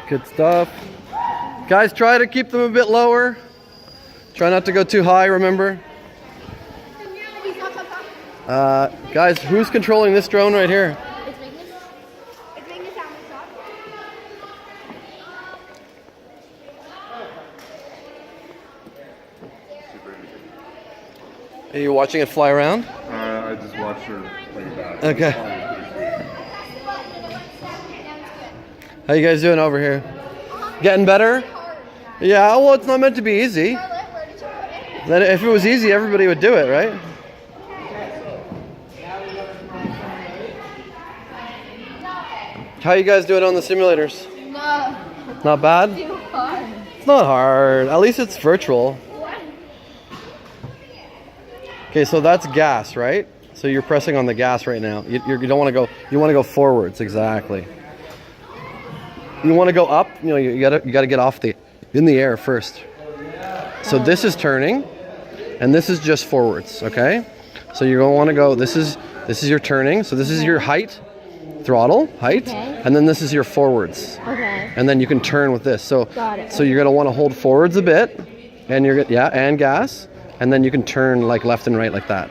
Good stuff. Guys, try to keep them a bit lower. Try not to go too high, remember? Guys, who's controlling this drone right here? Are you watching it fly around? I just watched her play back. Okay. How you guys doing over here? Getting better? Yeah, well, it's not meant to be easy. Then if it was easy, everybody would do it, right? How you guys doing on the simulators? No. Not bad? Too hard. It's not hard. At least it's virtual. Okay, so that's gas, right? So you're pressing on the gas right now. You don't want to go. You want to go forwards, exactly. You want to go up. You know, you gotta get off in the air first. So this is turning, and this is just forwards. Okay. So you're gonna want to go. This is your turning. So this is your height, throttle height, Okay. and then this is your forwards. Okay. And then you can turn with this. So Got it. so you're gonna want to hold forwards a bit, and and gas. And then you can turn like left and right like that.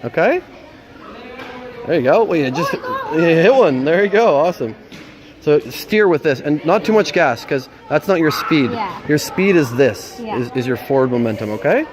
Okay. Okay? There you go. Well, you hit one. There you go. Awesome. So steer with this, and not too much gas, because that's not your speed. Yeah. Your speed is this, Yeah. is your forward momentum, okay?